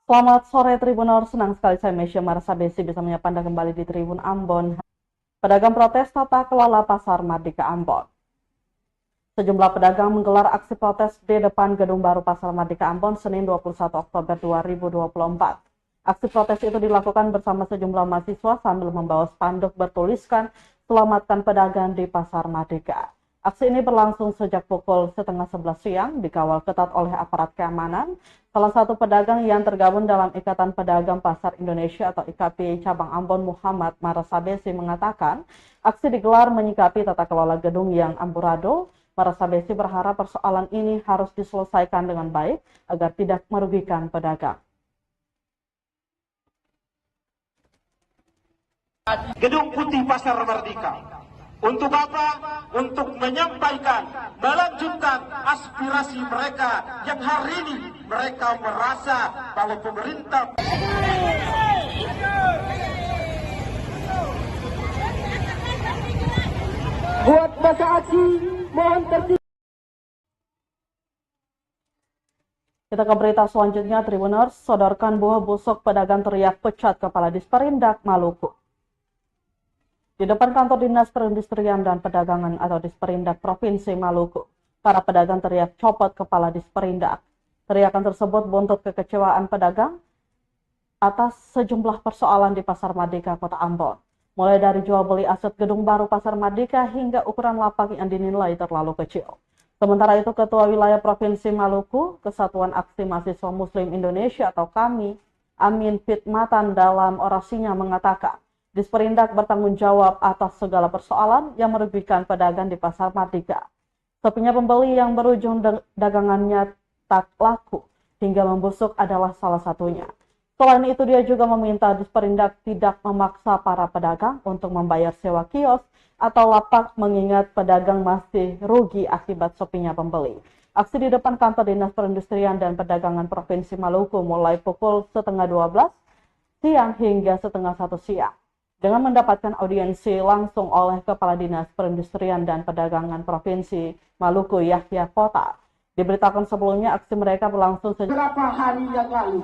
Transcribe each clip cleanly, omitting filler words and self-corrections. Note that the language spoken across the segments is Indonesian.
Selamat sore Tribunor, senang sekali saya Mesya Marsabesi bisa menyapa Anda kembali di Tribun Ambon. Pedagang protes tata kelola pasar Mardika Ambon. Sejumlah pedagang menggelar aksi protes di depan gedung baru pasar Mardika Ambon Senin 21 Oktober 2024. Aksi protes itu dilakukan bersama sejumlah mahasiswa sambil membawa spanduk bertuliskan "Selamatkan pedagang di pasar Mardika". Aksi ini berlangsung sejak pukul 10:30 siang, dikawal ketat oleh aparat keamanan. Salah satu pedagang yang tergabung dalam Ikatan Pedagang Pasar Indonesia atau IKP Cabang Ambon, Muhammad Marsabesi, mengatakan aksi digelar menyikapi tata kelola gedung yang amburadul. Marsabesi berharap persoalan ini harus diselesaikan dengan baik agar tidak merugikan pedagang. Gedung Putih Pasar Mardika. Untuk apa? Untuk menyampaikan, melanjutkan aspirasi mereka yang hari ini mereka merasa bahwa pemerintah buat masa aksi mohon tertib. Kita ke berita selanjutnya, Tribuners. Sodorkan buah busuk pedagang teriak pecat kepala Disperindak Maluku. Di depan kantor Dinas Perindustrian dan Perdagangan atau Disperindak Provinsi Maluku, para pedagang teriak copot kepala Disperindak. Teriakan tersebut buntut kekecewaan pedagang atas sejumlah persoalan di Pasar Mardika, Kota Ambon. Mulai dari jual beli aset gedung baru Pasar Mardika hingga ukuran lapak yang dinilai terlalu kecil. Sementara itu, Ketua Wilayah Provinsi Maluku, Kesatuan Aksi Mahasiswa Muslim Indonesia atau KAMI, Amin Fitmatan, dalam orasinya mengatakan, Disperindak bertanggung jawab atas segala persoalan yang merugikan pedagang di Pasar Mardika. Sepinya pembeli yang berujung dagangannya tak laku hingga membusuk adalah salah satunya. Selain itu, dia juga meminta Disperindak tidak memaksa para pedagang untuk membayar sewa kios atau lapak mengingat pedagang masih rugi akibat sepinya pembeli. Aksi di depan kantor Dinas Perindustrian dan Perdagangan Provinsi Maluku mulai pukul 11:30 siang hingga 12:30 siang. Dengan mendapatkan audiensi langsung oleh Kepala Dinas Perindustrian dan Perdagangan Provinsi Maluku, Yahya Kota. Diberitakan sebelumnya aksi mereka berlangsung sejak Berapa hari yang lalu?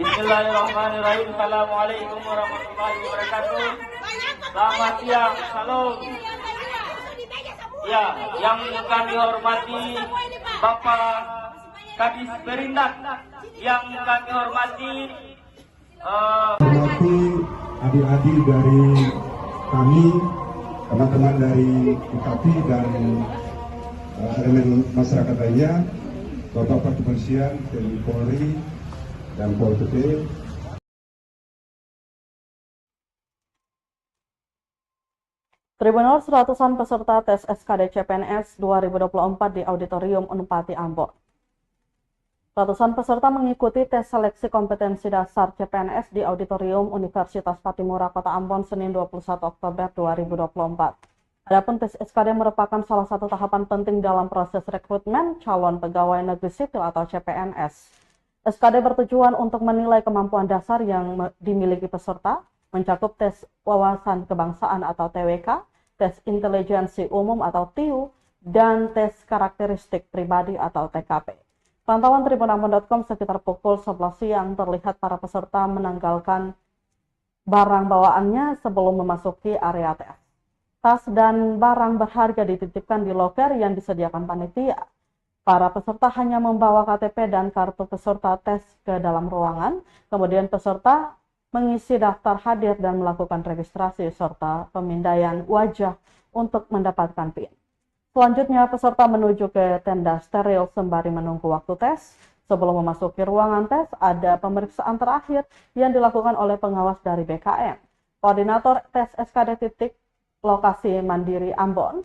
Bismillahirrahmanirrahim. Assalamualaikum warahmatullahi wabarakatuh. Selamat siang, salam. Ya, yang kami hormati Bapak Kadis Perindak, yang kami hormati adik-adik dari kami, teman-teman dari IKP dan elemen masyarakat lainnya, Bapak Kepolisian, TNI Polri, dan Pol PP. Tribunal, ratusan peserta tes SKD CPNS 2024 di Auditorium Unpati Ambon. Ratusan peserta mengikuti tes seleksi kompetensi dasar CPNS di Auditorium Universitas Patimura, Kota Ambon, Senin 21 Oktober 2024. Adapun tes SKD merupakan salah satu tahapan penting dalam proses rekrutmen calon pegawai negeri sipil atau CPNS. SKD bertujuan untuk menilai kemampuan dasar yang dimiliki peserta, mencakup tes wawasan kebangsaan atau TWK, tes intelijensi umum atau TIU, dan tes karakteristik pribadi atau TKP. Pantauan tribunambon.com sekitar pukul 11 siang terlihat para peserta menanggalkan barang bawaannya sebelum memasuki area tes. Tas dan barang berharga dititipkan di loker yang disediakan panitia. Para peserta hanya membawa KTP dan kartu peserta tes ke dalam ruangan, kemudian peserta mengisi daftar hadir dan melakukan registrasi serta pemindaian wajah untuk mendapatkan PIN. Selanjutnya, peserta menuju ke tenda steril sembari menunggu waktu tes. Sebelum memasuki ruangan tes, ada pemeriksaan terakhir yang dilakukan oleh pengawas dari BKM. Koordinator tes SKD titik lokasi Mandiri Ambon,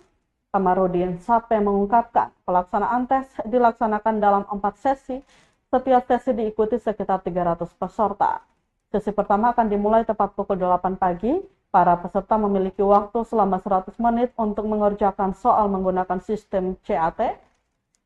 Kamarudin Sape, mengungkapkan pelaksanaan tes dilaksanakan dalam 4 sesi. Setiap sesi diikuti sekitar 300 peserta. Sesi pertama akan dimulai tepat pukul 8 pagi. Para peserta memiliki waktu selama 100 menit untuk mengerjakan soal menggunakan sistem CAT.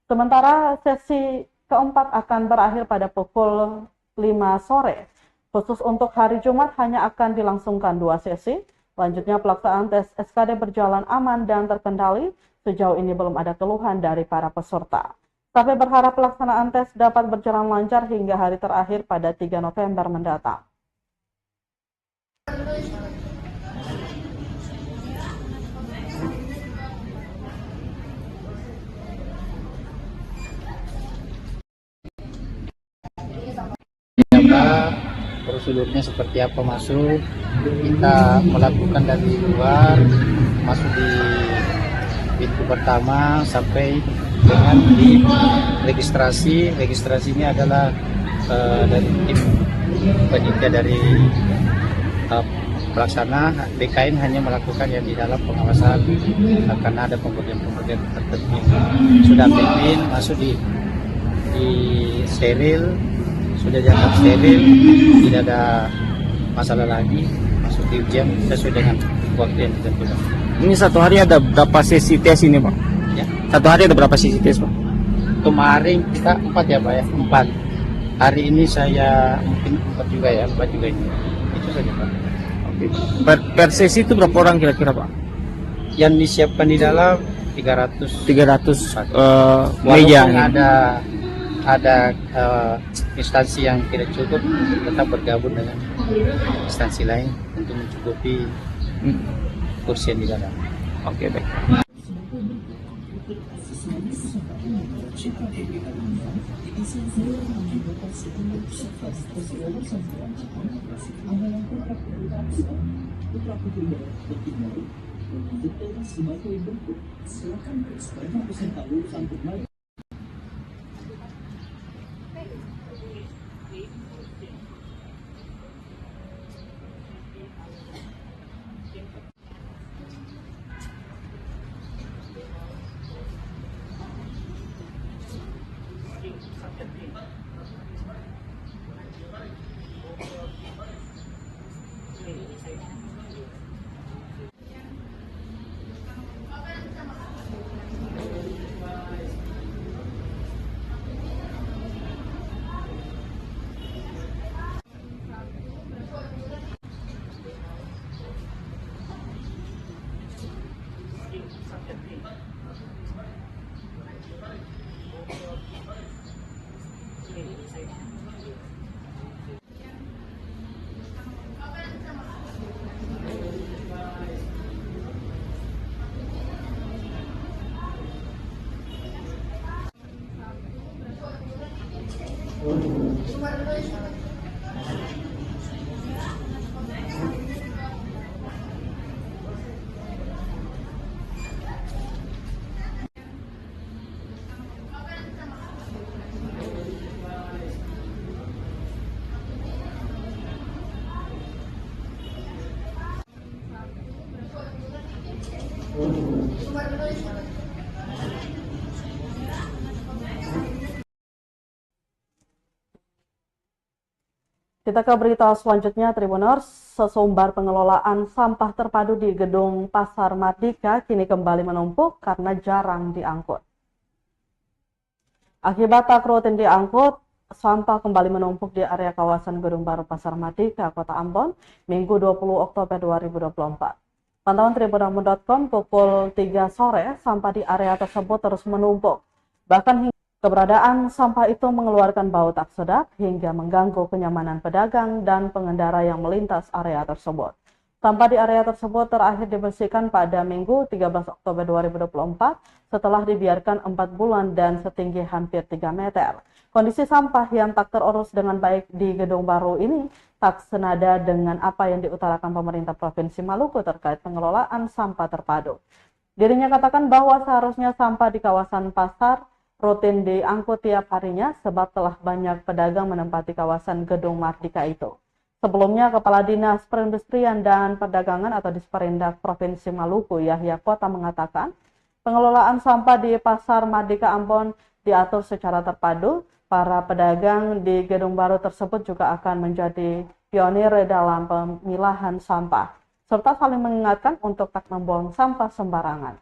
Sementara sesi keempat akan berakhir pada pukul 5 sore. Khusus untuk hari Jumat hanya akan dilangsungkan 2 sesi. Selanjutnya, pelaksanaan tes SKD berjalan aman dan terkendali. Sejauh ini belum ada keluhan dari para peserta. Tapi berharap pelaksanaan tes dapat berjalan lancar hingga hari terakhir pada 3 November mendatang. Prosedurnya seperti apa masuk, kita melakukan dari luar masuk di pintu pertama sampai dengan di registrasinya adalah dari tim panitia dari pelaksana. BKN hanya melakukan yang di dalam pengawasan karena ada pembagian tertentu. Sudah pimpin masuk di steril, sudah jalan steril, tidak ada masalah lagi, masuk di ujian sesuai dengan waktu yang ditentukan. Ini satu hari ada berapa sesi tes ini, Pak? Ya. Satu hari ada berapa sesi tes, Pak? Kemarin kita 4 ya, Pak ya, 4. Hari ini saya mungkin 4 juga ya, 4 juga ini. Itu saja, Pak. Oke. Per sesi itu berapa orang kira-kira, Pak? Yang disiapkan di dalam 300. 300 Walaupun meja. ada instansi yang tidak cukup, tetap bergabung dengan instansi lain untuk mencukupi kursi yang di dalam. Oke, baik. Kita ke berita selanjutnya, Tribuners. Sesumbar pengelolaan sampah terpadu di gedung Pasar Mardika kini kembali menumpuk karena jarang diangkut. Akibat tak rutin diangkut, sampah kembali menumpuk di area kawasan Gedung Baru Pasar Mardika, Kota Ambon, Minggu 20 Oktober 2024. Pantauan tribunarmu.com pukul 3 sore, sampah di area tersebut terus menumpuk. Bahkan hingga keberadaan sampah itu mengeluarkan bau tak sedap hingga mengganggu kenyamanan pedagang dan pengendara yang melintas area tersebut. Sampah di area tersebut terakhir dibersihkan pada Minggu 13 Oktober 2024 setelah dibiarkan 4 bulan dan setinggi hampir 3 meter. Kondisi sampah yang tak terurus dengan baik di gedung baru ini tak senada dengan apa yang diutarakan pemerintah Provinsi Maluku terkait pengelolaan sampah terpadu. Dirinya katakan bahwa seharusnya sampah di kawasan pasar rutin diangkut tiap harinya sebab telah banyak pedagang menempati kawasan Gedung Mardika itu. Sebelumnya, Kepala Dinas Perindustrian dan Perdagangan atau Disperindak Provinsi Maluku, Yahya Kota mengatakan, pengelolaan sampah di Pasar Mardika Ambon diatur secara terpadu. Para pedagang di gedung baru tersebut juga akan menjadi pionir dalam pemilahan sampah, serta saling mengingatkan untuk tak membuang sampah sembarangan.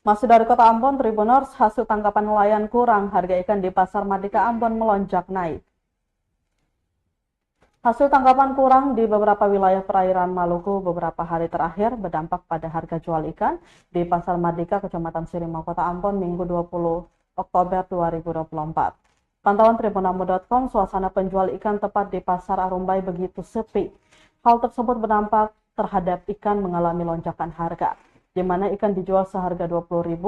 Masih dari Kota Ambon, Tribuners, hasil tangkapan nelayan kurang, harga ikan di Pasar Madika Ambon melonjak naik. Hasil tangkapan kurang di beberapa wilayah perairan Maluku beberapa hari terakhir berdampak pada harga jual ikan di Pasar Madika, Kecamatan Sirimau, Kota Ambon, Minggu 20 Oktober 2024. Pantauan tribunambo.com, suasana penjual ikan tepat di Pasar Arumbai begitu sepi. Hal tersebut berdampak terhadap ikan mengalami lonjakan harga, di mana ikan dijual seharga Rp20.000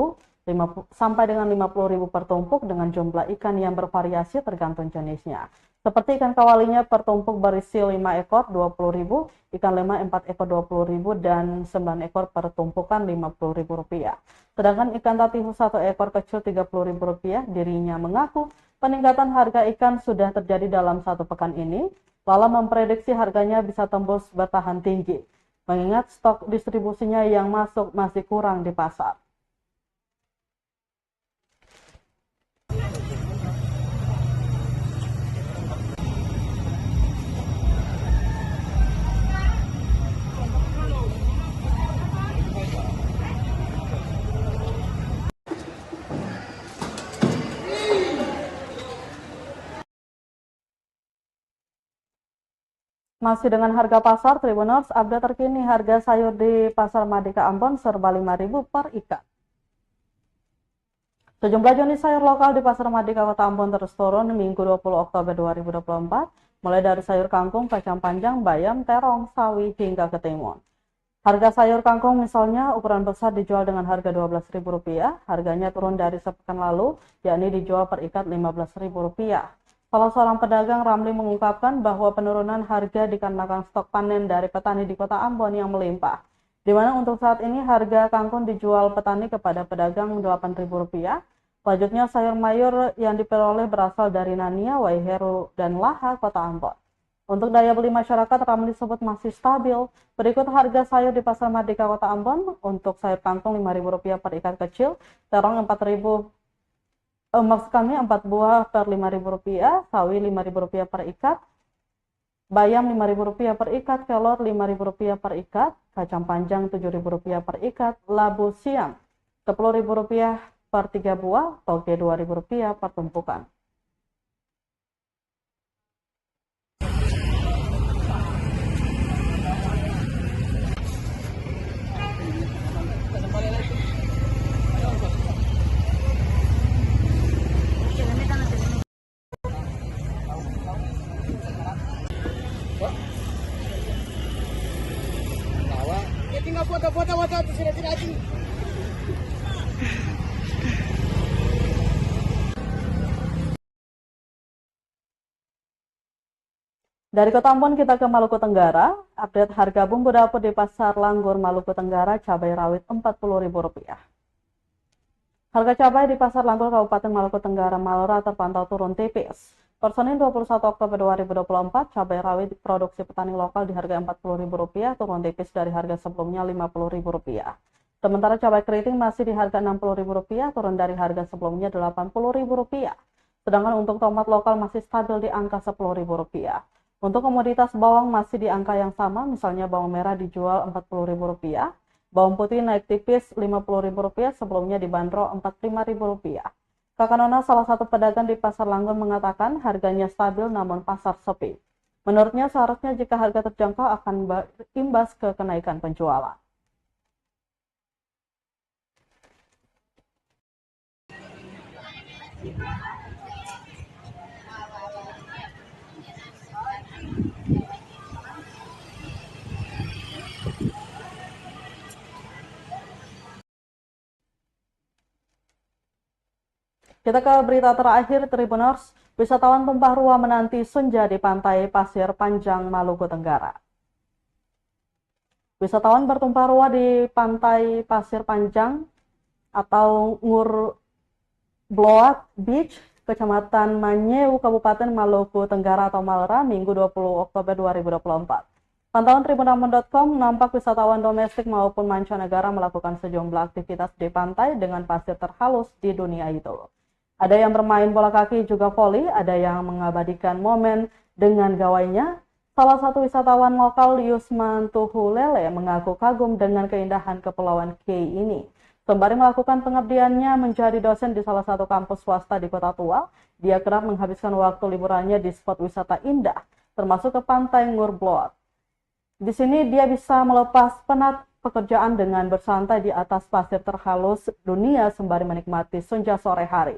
sampai dengan Rp50.000 per tumpuk dengan jumlah ikan yang bervariasi tergantung jenisnya. Seperti ikan kawalinya per tumpuk berisi 5 ekor Rp20.000, ikan lema 4 ekor Rp20.000, dan 9 ekor per tumpukan Rp50.000. Sedangkan ikan tatihu 1 ekor kecil Rp30.000. Dirinya mengaku peningkatan harga ikan sudah terjadi dalam 1 pekan ini, lalu memprediksi harganya bisa tembus bertahan tinggi, mengingat stok distribusinya yang masuk masih kurang di pasar. Masih dengan harga pasar, Tribuners, update terkini harga sayur di Pasar Madika Ambon serba Rp5.000 per ikat. Sejumlah jenis sayur lokal di Pasar Madika Kota Ambon terus turun Minggu 20 Oktober 2024, mulai dari sayur kangkung, kacang panjang, bayam, terong, sawi, hingga ketimun. Harga sayur kangkung misalnya ukuran besar dijual dengan harga Rp12.000, harganya turun dari sepekan lalu, yakni dijual per ikat Rp15.000. Salah seorang pedagang, Ramli, mengungkapkan bahwa penurunan harga dikarenakan stok panen dari petani di Kota Ambon yang melimpah, di mana untuk saat ini harga kangkung dijual petani kepada pedagang Rp8.000. Selanjutnya sayur mayur yang diperoleh berasal dari Nania, Waiheru, dan Laha, Kota Ambon. Untuk daya beli masyarakat, Ramli disebut masih stabil. Berikut harga sayur di Pasar Madika Kota Ambon. Untuk sayur kangkung Rp5.000 per ikat kecil, terong 4 buah per Rp5.000, sawi Rp5.000 per ikat, bayam Rp5.000 per ikat, kelor Rp5.000 per ikat, kacang panjang Rp7.000 per ikat, labu siam Rp10.000 per 3 buah, toge Rp2.000 per tumpukan. Tinggal foto-foto sudah tidak. Dari Kota Ambon kita ke Maluku Tenggara. Update harga bumbu dapur di Pasar Langgur, Maluku Tenggara, cabai rawit Rp40.000. Harga cabai di Pasar Langgur, Kabupaten Maluku Tenggara, Malora terpantau turun tipis. Per Senin 21 Oktober 2024, cabai rawit produksi petani lokal di harga Rp40.000, turun tipis dari harga sebelumnya Rp50.000. Sementara cabai keriting masih di harga Rp60.000, turun dari harga sebelumnya Rp80.000. Sedangkan untuk tomat lokal masih stabil di angka Rp10.000. Untuk komoditas bawang masih di angka yang sama, misalnya bawang merah dijual Rp40.000, bawang putih naik tipis Rp50.000, sebelumnya dibanderol Rp45.000. Kakak Nona, salah satu pedagang di Pasar Langgur, mengatakan harganya stabil namun pasar sepi. Menurutnya seharusnya jika harga terjangkau akan berimbas ke kenaikan penjualan. Kita ke berita terakhir, Tribuners. Wisatawan tumpah ruah menanti senja di pantai Pasir Panjang, Maluku Tenggara. Wisatawan bertumpah ruah di pantai Pasir Panjang atau Ngur Bloak Beach, Kecamatan Manyeu, Kabupaten Maluku Tenggara atau Malra, Minggu 20 Oktober 2024. Pantauan tribunambon.com, nampak wisatawan domestik maupun mancanegara melakukan sejumlah aktivitas di pantai dengan pasir terhalus di dunia itu. Ada yang bermain bola kaki juga voli, ada yang mengabadikan momen dengan gawainya. Salah satu wisatawan lokal, Yusman Tuhulele, mengaku kagum dengan keindahan Kepulauan Kei ini. Sembari melakukan pengabdiannya menjadi dosen di salah satu kampus swasta di Kota Tua, dia kerap menghabiskan waktu liburannya di spot wisata indah, termasuk ke Pantai Ngurblot. Di sini dia bisa melepas penat pekerjaan dengan bersantai di atas pasir terhalus dunia sembari menikmati senja sore hari.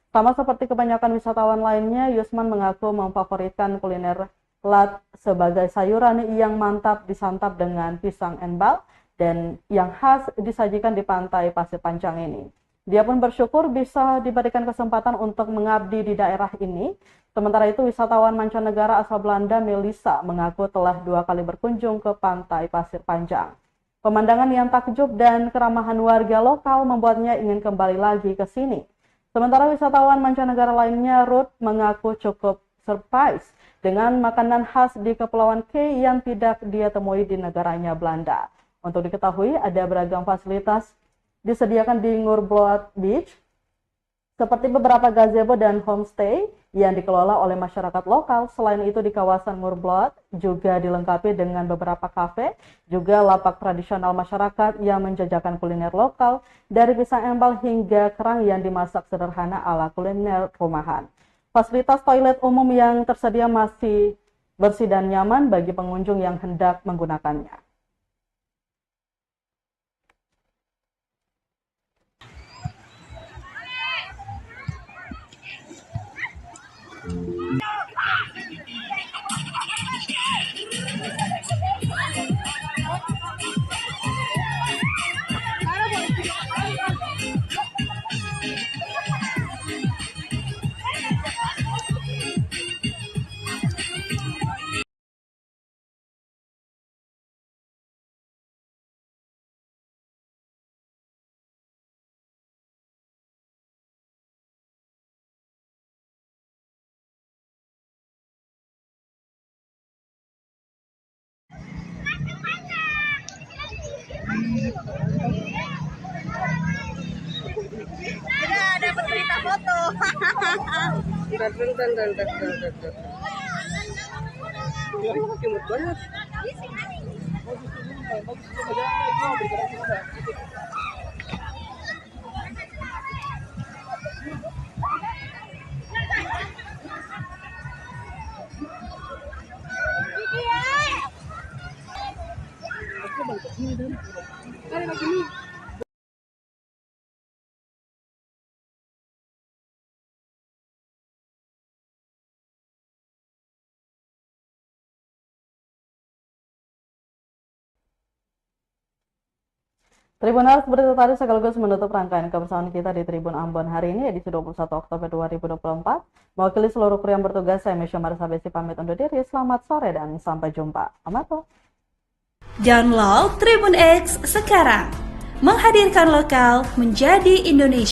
Sama seperti kebanyakan wisatawan lainnya, Yusman mengaku memfavoritkan kuliner lat sebagai sayuran yang mantap disantap dengan pisang enbal dan yang khas disajikan di pantai Pasir Panjang ini. Dia pun bersyukur bisa diberikan kesempatan untuk mengabdi di daerah ini. Sementara itu, wisatawan mancanegara asal Belanda Melissa mengaku telah 2 kali berkunjung ke pantai Pasir Panjang. Pemandangan yang takjub dan keramahan warga lokal membuatnya ingin kembali lagi ke sini. Sementara wisatawan mancanegara lainnya, Ruth, mengaku cukup surprise dengan makanan khas di Kepulauan K yang tidak dia temui di negaranya Belanda. Untuk diketahui, ada beragam fasilitas disediakan di Ngurblot Beach, seperti beberapa gazebo dan homestay yang dikelola oleh masyarakat lokal. Selain itu, di kawasan Ngurblot juga dilengkapi dengan beberapa kafe, juga lapak tradisional masyarakat yang menjajakan kuliner lokal, dari pisang embal hingga kerang yang dimasak sederhana ala kuliner rumahan. Fasilitas toilet umum yang tersedia masih bersih dan nyaman bagi pengunjung yang hendak menggunakannya. Dapat cerita foto. Cimut banget. Tribuners, berita tadi sekaligus menutup rangkaian kebersamaan kita di Tribun Ambon hari ini, edisi 21 Oktober 2024. Mewakili seluruh kru yang bertugas, saya Mesya Marisa Besi pamit undur diri. Selamat sore dan sampai jumpa. Amato. Download Tribun X sekarang, menghadirkan lokal menjadi Indonesia.